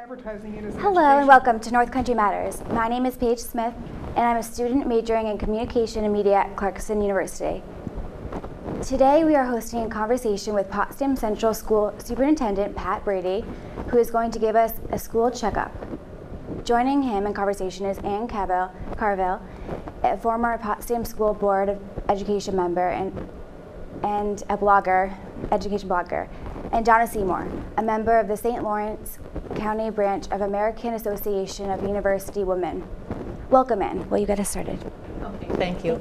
advertising it as an Hello education. and welcome to North Country Matters. My name is Paige Smith and I'm a student majoring in communication and media at Clarkson University. Today we are hosting a conversation with Potsdam Central School Superintendent Pat Brady, who is going to give us a school checkup. Joining him in conversation is Ann Carville, a former Potsdam School Board of Education member and a blogger, education blogger, and Donna Seymour, a member of the St. Lawrence County branch of American Association of University Women. Welcome in. Will you get us started? Okay, thank you.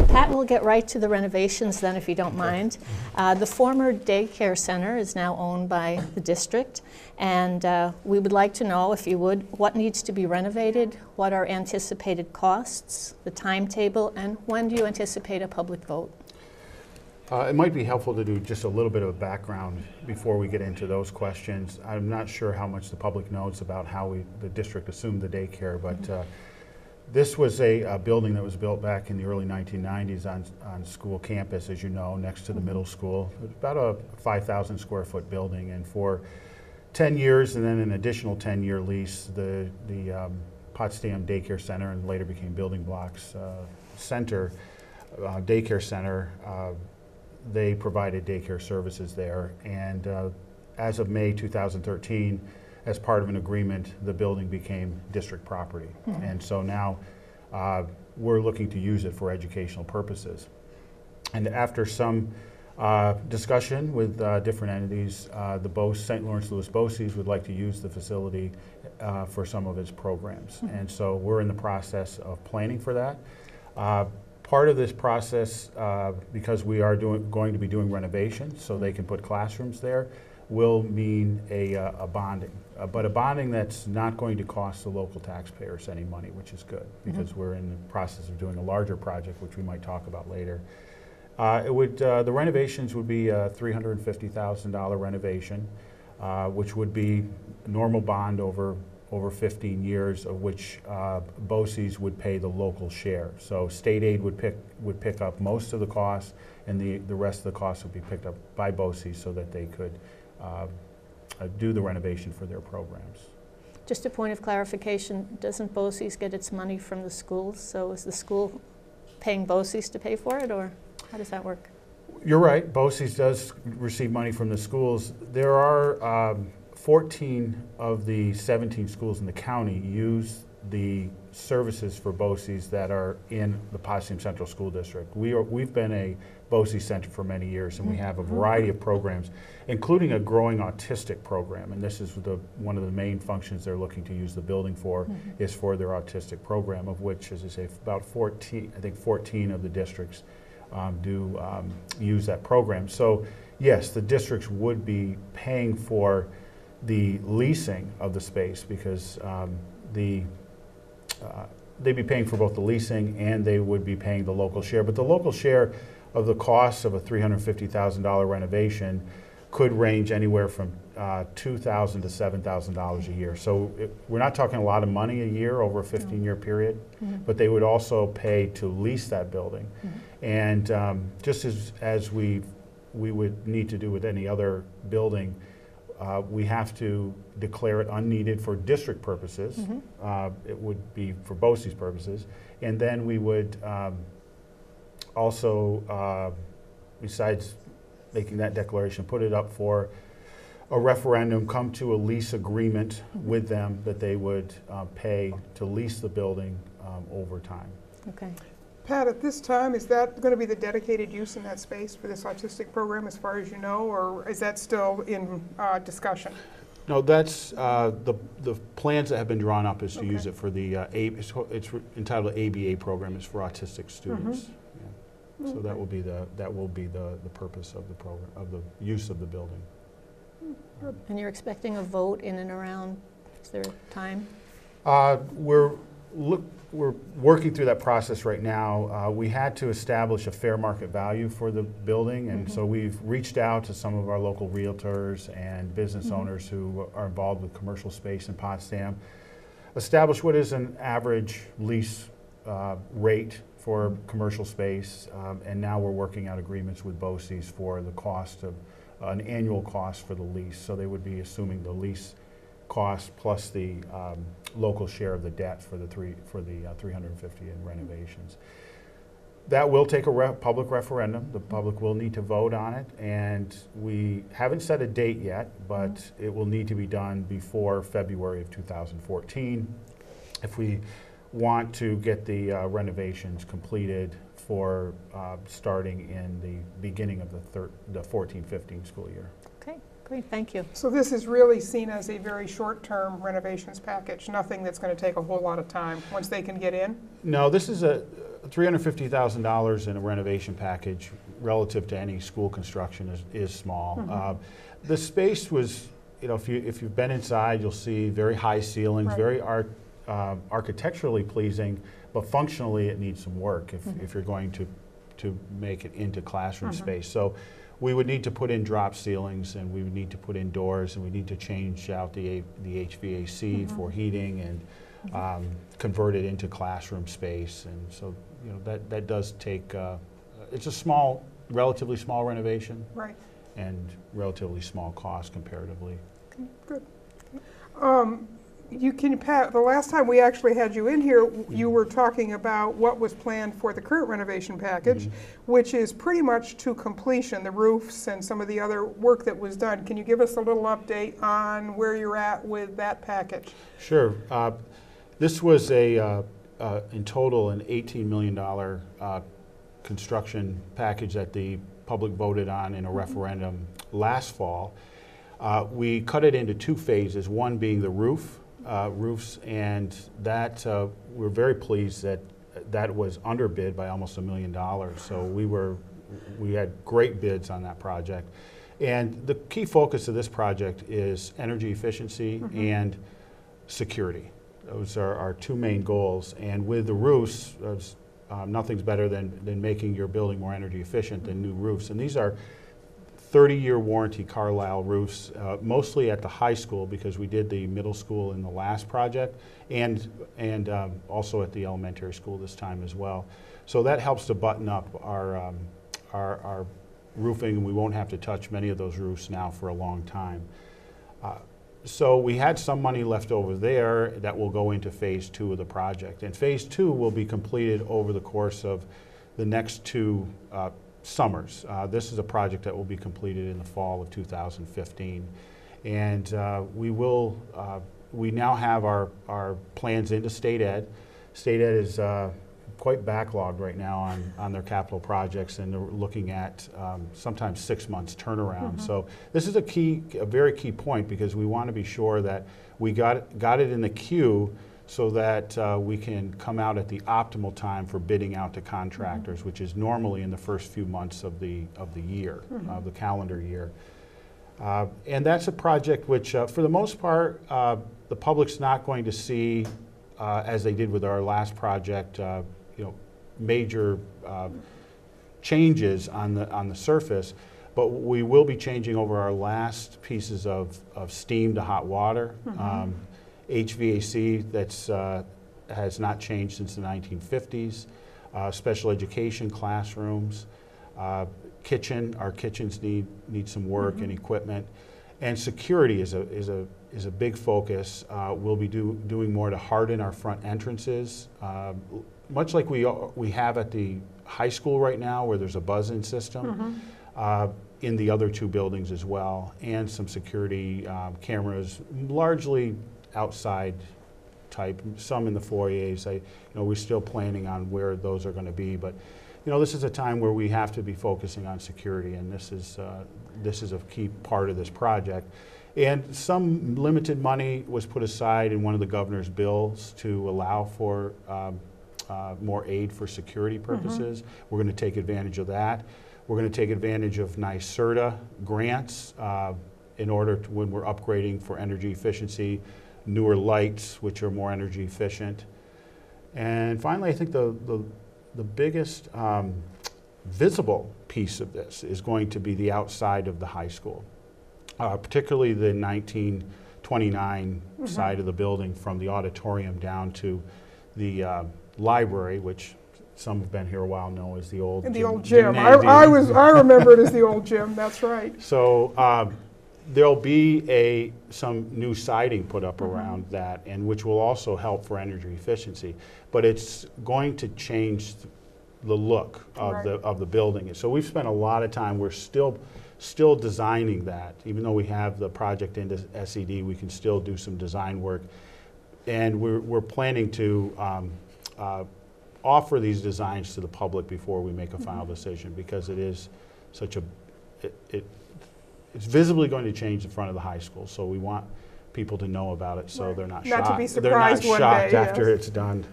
Pat will get right to the renovations then, if you don't mind. The former daycare center is now owned by the district, and we would like to know, if you would, what needs to be renovated, what are anticipated costs, the timetable, and when do you anticipate a public vote? It might be helpful to do just a little bit of a background before we get into those questions. I'm not sure how much the public knows about how the district assumed the daycare, but this was a building that was built back in the early 1990s on school campus, as you know, next to the middle school. It was about a 5,000 square foot building, and for 10 years and then an additional 10-year lease, the Potsdam Daycare Center, and later became Building Blocks Center, Daycare Center, they provided daycare services there, and as of May 2013, as part of an agreement, the building became district property. And so now we're looking to use it for educational purposes. And after some discussion with different entities, the St. Lawrence Lewis BOCES would like to use the facility for some of its programs. And so we're in the process of planning for that. Part of this process, because we are going to be doing renovations so they can put classrooms there, will mean a bonding. But a bonding that's not going to cost the local taxpayers any money, which is good, because we're in the process of doing a larger project, which we might talk about later. The renovations would be a $350,000 renovation, which would be normal bond over 15 years, of which BOCES would pay the local share. So state aid would pick up most of the costs, and the rest of the costs would be picked up by BOCES so that they could do the renovation for their programs. Just a point of clarification, doesn't BOCES get its money from the schools? So is the school paying BOCES to pay for it, or how does that work? You're right, BOCES does receive money from the schools. There are 14 of the 17 schools in the county use the services for BOCES that are in the Potsdam Central School District. We've been a BOCES center for many years, and we have a variety of programs, including a growing autistic program. And this is one of the main functions they're looking to use the building for, is for their autistic program, of which, as I say, about 14 of the districts do use that program. So yes, the districts would be paying for the leasing of the space, because they'd be paying for both the leasing and they would be paying the local share. But the local share of the cost of a $350,000 renovation could range anywhere from $2,000 to $7,000 a year. So we're not talking a lot of money a year over a 15-year period, but they would also pay to lease that building. And just as we would need to do with any other building, we have to declare it unneeded for district purposes. It would be for BOCES purposes. And then we would also, besides making that declaration, put it up for a referendum, come to a lease agreement with them that they would pay to lease the building over time. Okay. Pat, at this time, is that going to be the dedicated use in that space for this autistic program, as far as you know, or is that still in discussion? No, that's the plans that have been drawn up is to use it for the it's entitled ABA program, is for autistic students. Yeah. So that will be the purpose of the program, of the use of the building. And you're expecting a vote in and around, is there a time? We're working through that process right now. We had to establish a fair market value for the building, and so we've reached out to some of our local realtors and business owners who are involved with commercial space in Potsdam, establish what is an average lease rate for commercial space, and now we're working out agreements with BOCES for the cost of an annual cost for the lease. So they would be assuming the lease cost plus the local share of the debt for the 350 in renovations. That will take a public referendum. The public will need to vote on it, and we haven't set a date yet, but it will need to be done before February of 2014 if we want to get the renovations completed for starting in the beginning of the 14-15 school year. Okay, great, thank you. So this is really seen as a very short-term renovations package, nothing that's going to take a whole lot of time once they can get in? No, this is a $350,000 in a renovation package relative to any school construction is small. The space was, you know, if you've been inside, you'll see very high ceilings, Right. very architecturally pleasing, but functionally it needs some work if you're going to make it into classroom space. So we would need to put in drop ceilings, and we would need to put in doors, and we need to change out the HVAC for heating and convert it into classroom space. And so, you know, that does take, it's a relatively small renovation. Right. And relatively small cost comparatively. Good. Pat, the last time we actually had you in here, you were talking about what was planned for the current renovation package, which is pretty much to completion, the roofs and some of the other work that was done. Can you give us a little update on where you're at with that package? Sure. This was in total an $18 million construction package that the public voted on in a referendum last fall. We cut it into two phases, one being the roofs, and that we're very pleased that was underbid by almost $1 million. So we had great bids on that project. And the key focus of this project is energy efficiency and security. Those are our two main goals. And with the roofs, nothing's better than making your building more energy efficient than new roofs. And these are 30-year warranty Carlisle roofs, mostly at the high school because we did the middle school in the last project, and also at the elementary school this time as well. So that helps to button up our roofing, and we won't have to touch many of those roofs now for a long time. So we had some money left over there that will go into phase 2 of the project. And phase 2 will be completed over the course of the next 2 summers. This is a project that will be completed in the fall of 2015. And we now have our plans into state ed. State ed is quite backlogged right now on their capital projects, and they're looking at sometimes 6 months turnaround. So this is a very key point, because we want to be sure that we got it in the queue so that we can come out at the optimal time for bidding out to contractors, which is normally in the first few months of the year, of the calendar year. And that's a project which, for the most part, the public's not going to see, as they did with our last project, major changes on the surface, but we will be changing over our last pieces of steam to hot water. HVAC has not changed since the 1950s. Special education classrooms, our kitchens need some work and equipment, and security is a big focus. We'll be doing more to harden our front entrances, much like we have at the high school right now, where there's a buzz-in system. In the other 2 buildings as well, and some security cameras, largely outside type, some in the foyers. We're still planning on where those are going to be, but this is a time where we have to be focusing on security, and this is a key part of this project. And some limited money was put aside in one of the governor's bills to allow for more aid for security purposes. We're going to take advantage of that. We're going to take advantage of NYSERDA grants in order to, when we're upgrading for energy efficiency, newer lights, which are more energy efficient. And finally, I think the biggest visible piece of this is going to be the outside of the high school, particularly the 1929 side of the building, from the auditorium down to the library, which some have been here a while know is the old gym. I remember it as the old gym. That's right. So There'll be some new siding put up around that, and which will also help for energy efficiency. But it's going to change the look of the building. So we've spent a lot of time. We're still designing that. Even though we have the project into SED, we can still do some design work, and we're planning to offer these designs to the public before we make a final decision, because it is such a it's visibly going to change the front of the high school, so we want people to know about it so they're not shocked. Not to be surprised one day. They're not shocked after it's done.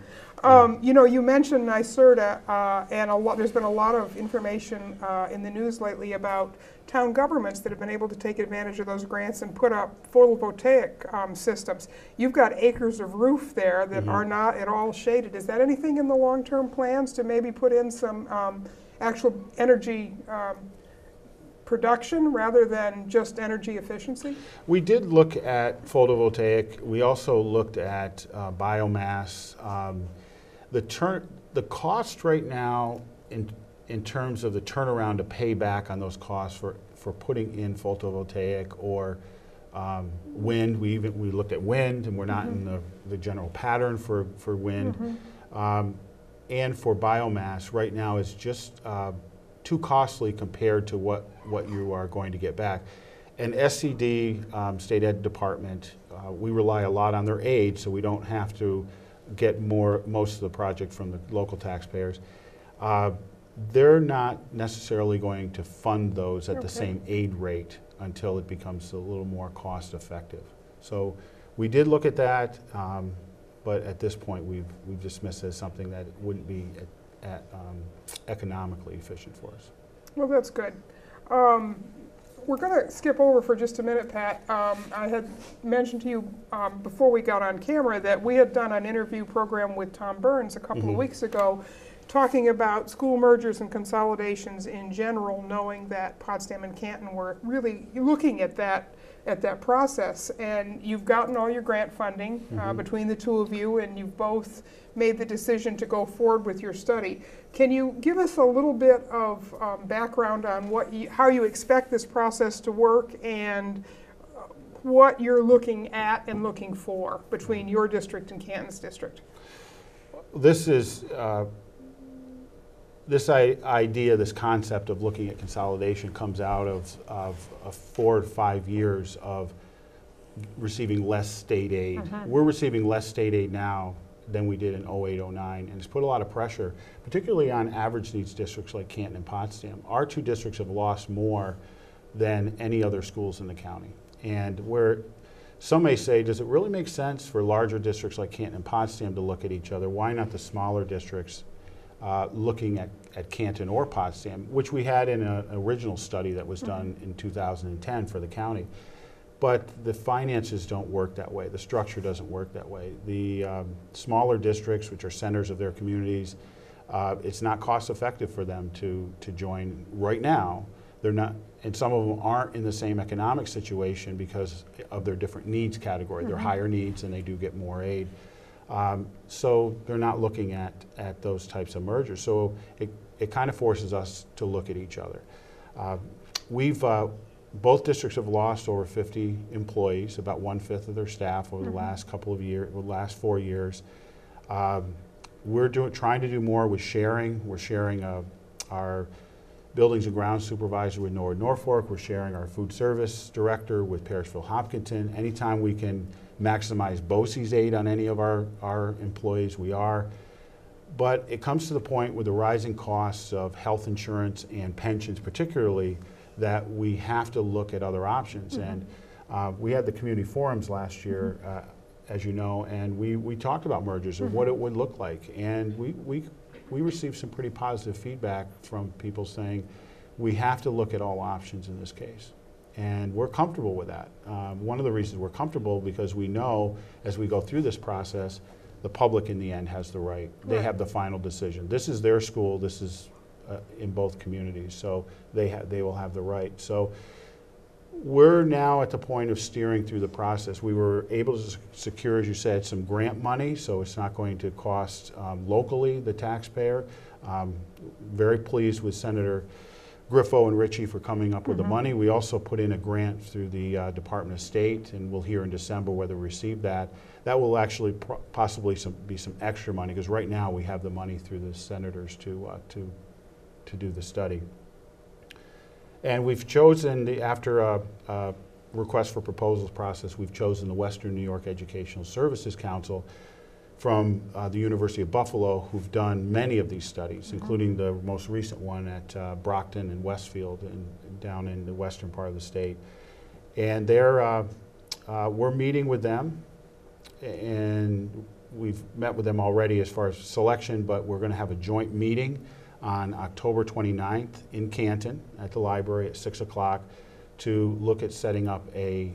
You know, you mentioned NYSERDA, and there's been a lot of information in the news lately about town governments that have been able to take advantage of those grants and put up photovoltaic systems. You've got acres of roof there that are not at all shaded. Is that anything in the long-term plans to maybe put in some actual energy production rather than just energy efficiency? We did look at photovoltaic. We also looked at biomass. The cost right now in terms of the turnaround to pay back on those costs for putting in photovoltaic or wind. We looked at wind, and we're not in the general pattern for wind. And for biomass right now is just too costly compared to what you are going to get back. And SED, State Ed Department, we rely a lot on their aid, so we don't have to get most of the project from the local taxpayers. They're not necessarily going to fund those at the same aid rate until it becomes a little more cost effective. So we did look at that, but at this point we've dismissed it as something that wouldn't be economically efficient for us. Well, that's good. We're going to skip over for just a minute, Pat. I had mentioned to you before we got on camera that we had done an interview program with Tom Burns a couple of weeks ago talking about school mergers and consolidations in general, knowing that Potsdam and Canton were really looking at that process. And you've gotten all your grant funding between the two of you, and you've both made the decision to go forward with your study. Can you give us a little bit of background on how you expect this process to work and what you're looking at and looking for between your district and Canton's district? This is this idea, this concept of looking at consolidation comes out of 4 to 5 years of receiving less state aid. We're receiving less state aid now than we did in 08, 09, and it's put a lot of pressure, particularly on average needs districts like Canton and Potsdam. Our two districts have lost more than any other schools in the county. And where some may say, does it really make sense for larger districts like Canton and Potsdam to look at each other? Why not the smaller districts looking at Canton or Potsdam, which we had in an original study that was done in 2010 for the county. But the finances don't work that way. The structure doesn't work that way. The smaller districts, which are centers of their communities, it's not cost effective for them to join right now. They're not, and some of them aren't in the same economic situation because of their different needs category. They're higher needs and they do get more aid. So they're not looking at those types of mergers. So it kind of forces us to look at each other. Both districts have lost over 50 employees, about 1/5 of their staff over the last couple of years, the last 4 years. We're trying to do more with sharing. We're sharing our buildings and grounds supervisor with Norwood Norfolk. We're sharing our food service director with Parishville Hopkinton. Anytime we can maximize BOCES aid on any of our employees, we are. But it comes to the point with the rising costs of health insurance and pensions particularly, that we have to look at other options. And we had the community forums last year, as you know, and we talked about mergers and what it would look like. And we received some pretty positive feedback from people saying we have to look at all options in this case. And we're comfortable with that. One of the reasons we're comfortable because we know as we go through this process, the public in the end has the right. They have the final decision. This is their school. This is in both communities, so they will have the right. So we're now at the point of steering through the process. We were able to secure, as you said, some grant money, so it's not going to cost locally the taxpayer. Very pleased with Senator Griffo and Ritchie for coming up with the money. We also put in a grant through the Department of State, and we'll hear in December whether we receive that. That will actually possibly be some extra money, because right now we have the money through the senators to do the study. And we've chosen, after a request for proposals process, we've chosen the Western New York Educational Services Council from the University of Buffalo, who've done many of these studies, including the most recent one at Brockton and Westfield down in the western part of the state. And we're meeting with them, and we've met with them already as far as selection, but we're going to have a joint meeting on October 29th in Canton at the library at 6 o'clock to look at setting up a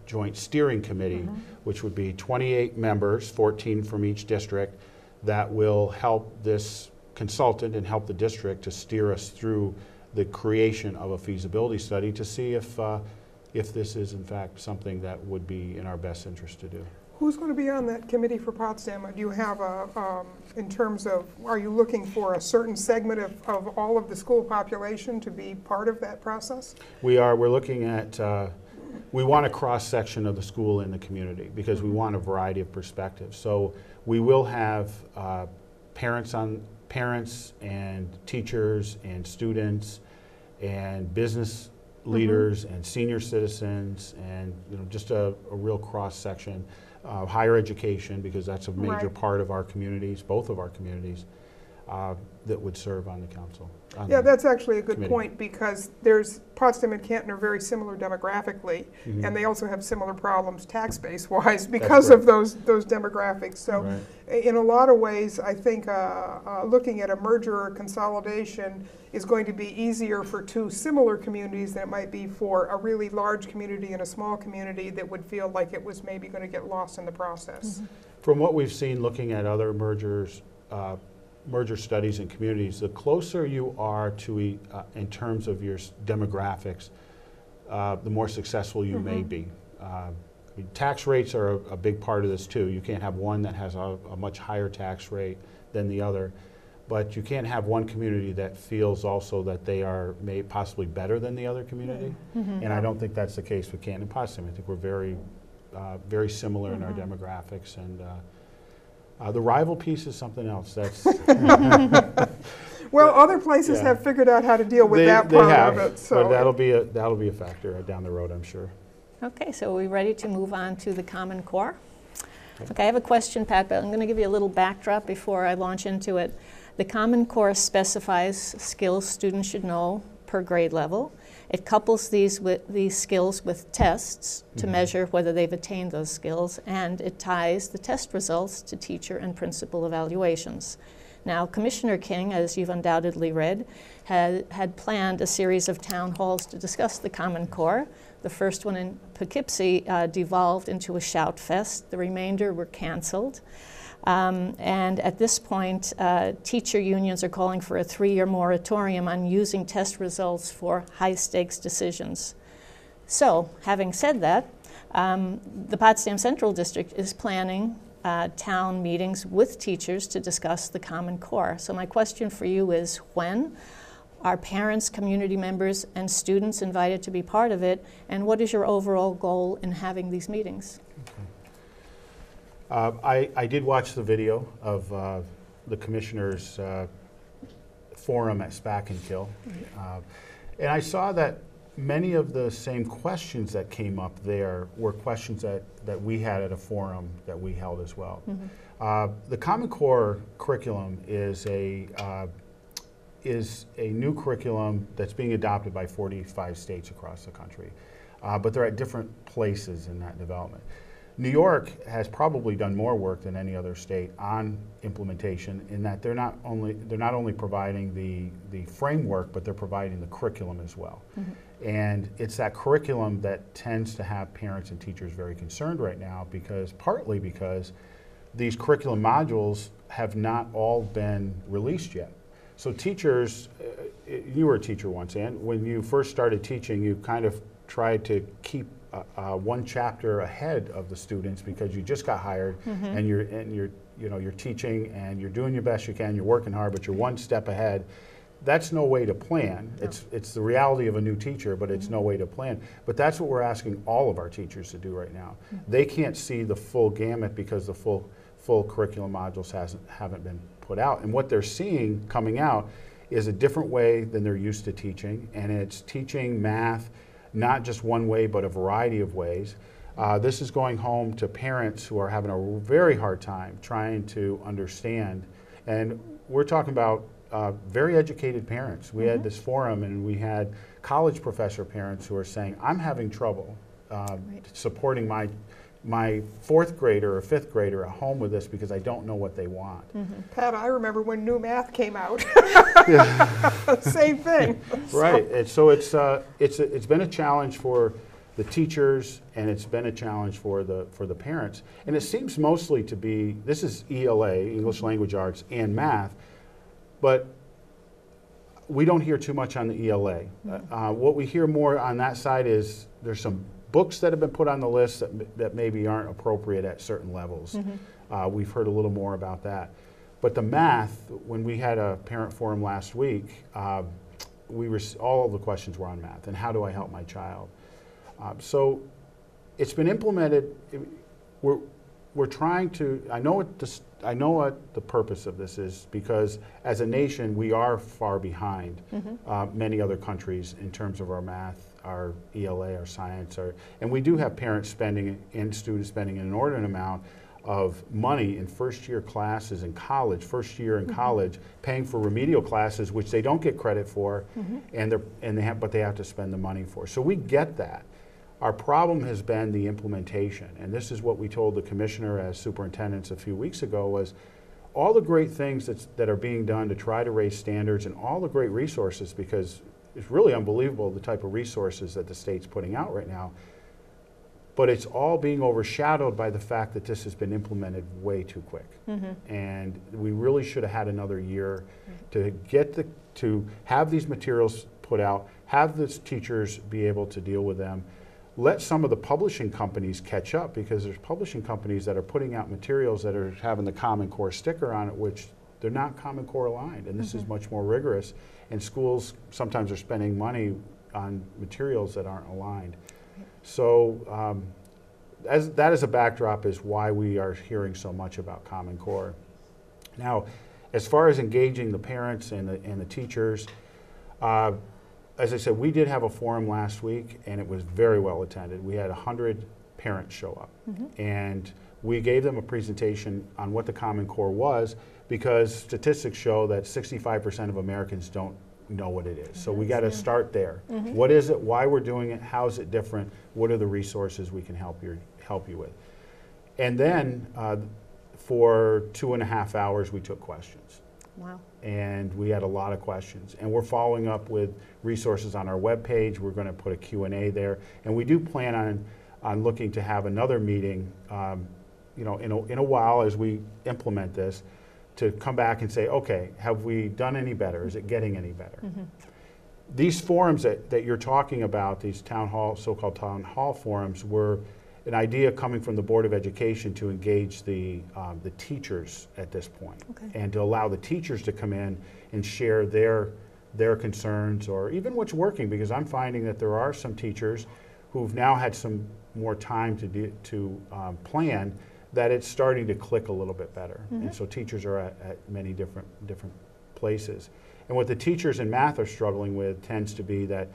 joint steering committee, which would be 28 members, 14 from each district, that will help this consultant and help the district to steer us through the creation of a feasibility study to see if this is in fact something that would be in our best interest to do. Who's going to be on that committee for Potsdam? Do you have in terms of, are you looking for a certain segment of all of the school population to be part of that process? We are. We're looking at, we want a cross-section of the school in the community because we want a variety of perspectives. So we will have parents and teachers and students and business leaders and senior citizens, and just a real cross-section. Higher education, because that's a major part of our communities, both of our communities, that would serve on the council. Yeah, that's actually a good point, because Potsdam and Canton are very similar demographically, and they also have similar problems tax base wise because of those demographics. So in a lot of ways, I think looking at a merger or consolidation is going to be easier for two similar communities than it might be for a really large community and a small community that would feel like it was maybe going to get lost in the process. From what we've seen looking at other mergers, merger studies in communities, the closer you are to in terms of your demographics, the more successful you may be. Tax rates are a big part of this too. You can't have one that has a much higher tax rate than the other, but you can't have one community that feels also that they are possibly better than the other community. And I don't think that's the case with Canton and Potsdam. I think we're very similar in our demographics, and the rival piece is something else. That's well, other places have figured out how to deal with that part of it. So but that'll be a factor down the road, I'm sure. Okay, so are we ready to move on to the Common Core? Okay, I have a question, Pat, but I'm going to give you a little backdrop before I launch into it. The Common Core specifies skills students should know per grade level. It couples these skills with tests to measure whether they've attained those skills, and it ties the test results to teacher and principal evaluations. Now, Commissioner King, as you've undoubtedly read, had planned a series of town halls to discuss the Common Core. The first one in Poughkeepsie devolved into a shout fest. The remainder were canceled. And at this point, teacher unions are calling for a 3-year moratorium on using test results for high-stakes decisions. So, having said that, the Potsdam Central District is planning town meetings with teachers to discuss the Common Core. So my question for you is, when are parents, community members, and students invited to be part of it, and what is your overall goal in having these meetings? I did watch the video of the commissioners' forum at SPAC and Kill, and I saw that many of the same questions that came up there were questions that we had at a forum that we held as well. The Common Core curriculum is a new curriculum that's being adopted by 45 states across the country, but they're at different places in that development. New York has probably done more work than any other state on implementation, in that they're not only providing the framework, but they're providing the curriculum as well. And it's that curriculum that tends to have parents and teachers very concerned right now, partly because these curriculum modules have not all been released yet. So teachers, you were a teacher once, Ann, when you first started teaching, you kind of tried to keep one chapter ahead of the students because you just got hired, and you're teaching and you're doing your best you can, you're working hard, but you're one step ahead. that's no way to plan. No. It's the reality of a new teacher, but it's no way to plan. But that's what we're asking all of our teachers to do right now. They can't see the full gamut because the full curriculum modules haven't been put out. And what they're seeing coming out is a different way than they're used to teaching, and it's teaching math not just one way, but a variety of ways. This is going home to parents who are having a very hard time trying to understand, and we're talking about very educated parents. We had this forum, and we had college professor parents who are saying, I'm having trouble supporting my fourth grader or fifth grader at home with this because I don't know what they want. Pat, I remember when new math came out. Same thing. Right, and so it's been a challenge for the teachers, and it's been a challenge for the parents. And it seems mostly to be, this is ELA, English Language Arts, and math, but we don't hear too much on the ELA. What we hear more on that side is there's some books that have been put on the list that maybe aren't appropriate at certain levels. We've heard a little more about that. But the math, when we had a parent forum last week, all of the questions were on math and how do I help my child? So it's been implemented. We're trying to, I know what the purpose of this is, because as a nation we are far behind many other countries in terms of our math, our ELA, our science, and we do have parents spending and students spending an inordinate amount of money in first-year classes in college, first year in college, paying for remedial classes which they don't get credit for, but they have to spend the money for. So we get that. Our problem has been the implementation, and this is what we told the commissioner as superintendents a few weeks ago, was all the great things that are being done to try to raise standards and all the great resources, because it's really unbelievable the type of resources that the state's putting out right now, but it's all being overshadowed by the fact that this has been implemented way too quick. And we really should have had another year to to have these materials put out, have the teachers be able to deal with them. Let some of the publishing companies catch up, because there's publishing companies that are putting out materials that are having the Common Core sticker on it, which they're not Common Core aligned, and this is much more rigorous. And schools sometimes are spending money on materials that aren't aligned. So that as a backdrop is why we are hearing so much about Common Core. Now, as far as engaging the parents and the teachers, as I said, we did have a forum last week, and it was very well attended. We had 100 parents show up, and we gave them a presentation on what the Common Core was, because statistics show that 65% of Americans don't know what it is. So we got to start there. What is it? Why we're doing it? How is it different? What are the resources we can help you with? And then for 2.5 hours, we took questions. Wow. And we had a lot of questions. And we're following up with resources on our webpage. We're going to put a Q&A there. And we do plan on looking to have another meeting in a while as we implement this, to come back and say, okay, have we done any better? Is it getting any better? These forums that you're talking about, these so-called town hall forums, were an idea coming from the Board of Education to engage the teachers at this point, and to allow the teachers to come in and share their concerns, or even what's working, because I'm finding that there are some teachers who've now had some more time to plan, that it's starting to click a little bit better. And so teachers are at many different places. And what the teachers in math are struggling with tends to be that,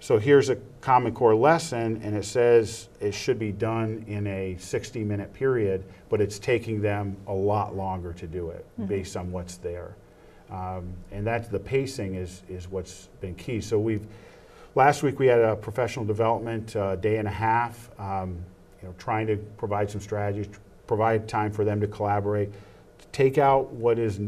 so here's a Common Core lesson, and it says it should be done in a 60-minute period, but it's taking them a lot longer to do it based on what's there. And that's the pacing is what's been key. So last week we had a professional development day and a half, trying to provide some strategies, provide time for them to collaborate, take out what is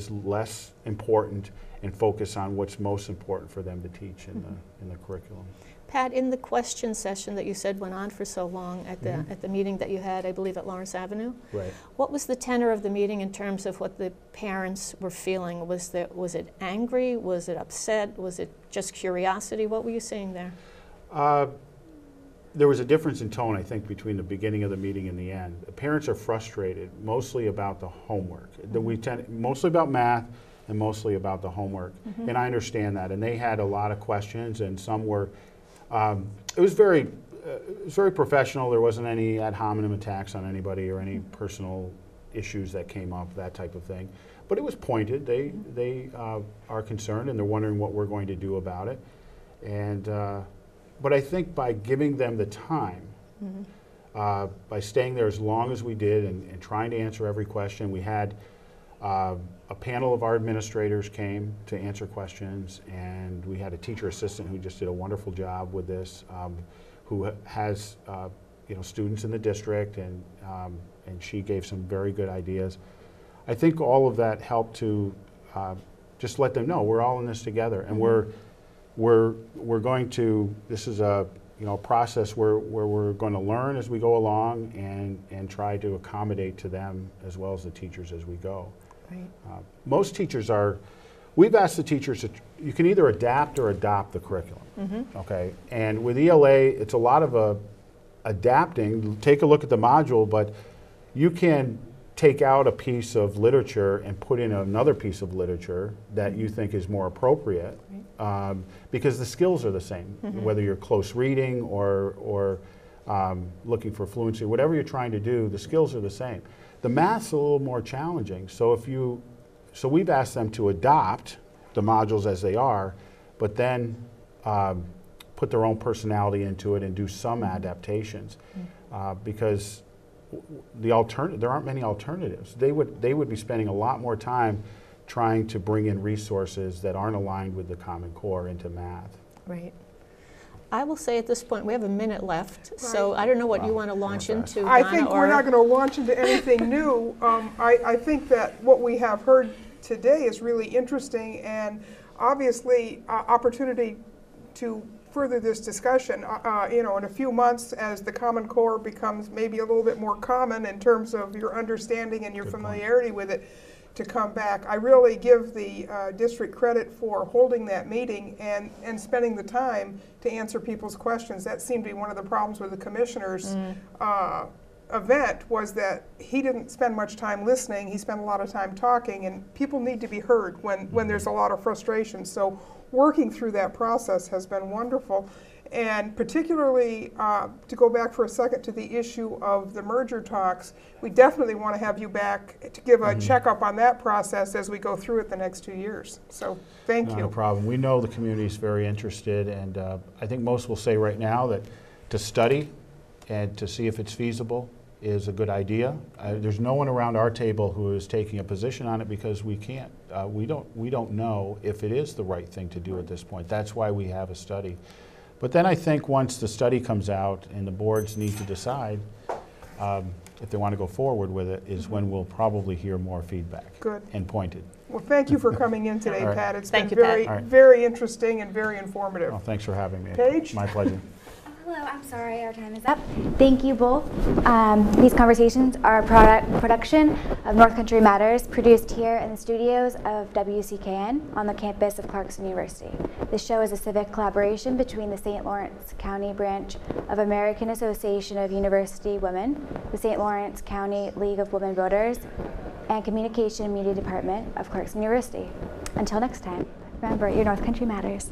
less important, and focus on what's most important for them to teach in the curriculum. Pat, in the question session that you said went on for so long at the meeting that you had, I believe, at Lawrence Avenue, right? What was the tenor of the meeting in terms of what the parents were feeling? Was it angry? Was it upset? Was it just curiosity? What were you seeing there? There was a difference in tone, I think, between the beginning of the meeting and the end. The parents are frustrated, mostly about the homework. Mostly about math, and mostly about the homework. And I understand that. And they had a lot of questions, and some were, it was very professional. There wasn't any ad hominem attacks on anybody or any personal issues that came up, that type of thing. But it was pointed. They are concerned, and they're wondering what we're going to do about it. And but I think by giving them the time, by staying there as long as we did and trying to answer every question, we had a panel of our administrators came to answer questions, and we had a teacher assistant who just did a wonderful job with this, who has students in the district, and she gave some very good ideas. I think all of that helped to just let them know we're all in this together, and we're going to. This is a process where we're going to learn as we go along and try to accommodate to them as well as the teachers as we go. Right. Most teachers are. We've asked the teachers that you can either adapt or adopt the curriculum. Okay, and with ELA, it's a lot of adapting. Take a look at the module, but you can take out a piece of literature and put in another piece of literature that you think is more appropriate, because the skills are the same. Whether you're close reading or looking for fluency, whatever you're trying to do, the skills are the same. The math's a little more challenging, so we've asked them to adopt the modules as they are, but then put their own personality into it and do some adaptations, because there aren't many alternatives. They would be spending a lot more time trying to bring in resources that aren't aligned with the Common Core into math. Right. I will say at this point, we have a minute left, so I don't know what you want to launch into, Donna, I think we're not going to launch into anything new. I think that what we have heard today is really interesting, and obviously opportunity to further this discussion, in a few months as the Common Core becomes maybe a little bit more common in terms of your understanding and your familiarity with it, to come back. I really give the district credit for holding that meeting and spending the time to answer people's questions. That seemed to be one of the problems with the commissioners' event, was that he didn't spend much time listening. He spent a lot of time talking, and people need to be heard when there's a lot of frustration. So working through that process has been wonderful. And particularly, to go back for a second to the issue of the merger talks, we definitely want to have you back to give a checkup on that process as we go through it the next 2 years. So thank you. No problem. We know the community is very interested, and I think most will say right now that to study and to see if it's feasible is a good idea. There's no one around our table who is taking a position on it, because we can't. We don't know if it is the right thing to do at this point. That's why we have a study. But then I think once the study comes out and the boards need to decide if they want to go forward with it, is when we'll probably hear more feedback. Good. And pointed. Well, thank you for coming in today, All right. Pat. It's Thank been you, very, Pat. very interesting and very informative. Well, thanks for having me. Paige? My pleasure. Hello, I'm sorry, our time is up. Thank you both. These conversations are a production of North Country Matters, produced here in the studios of WCKN on the campus of Clarkson University. This show is a civic collaboration between the St. Lawrence County branch of American Association of University Women, the St. Lawrence County League of Women Voters, and Communication and Media Department of Clarkson University. Until next time, remember, your North Country matters.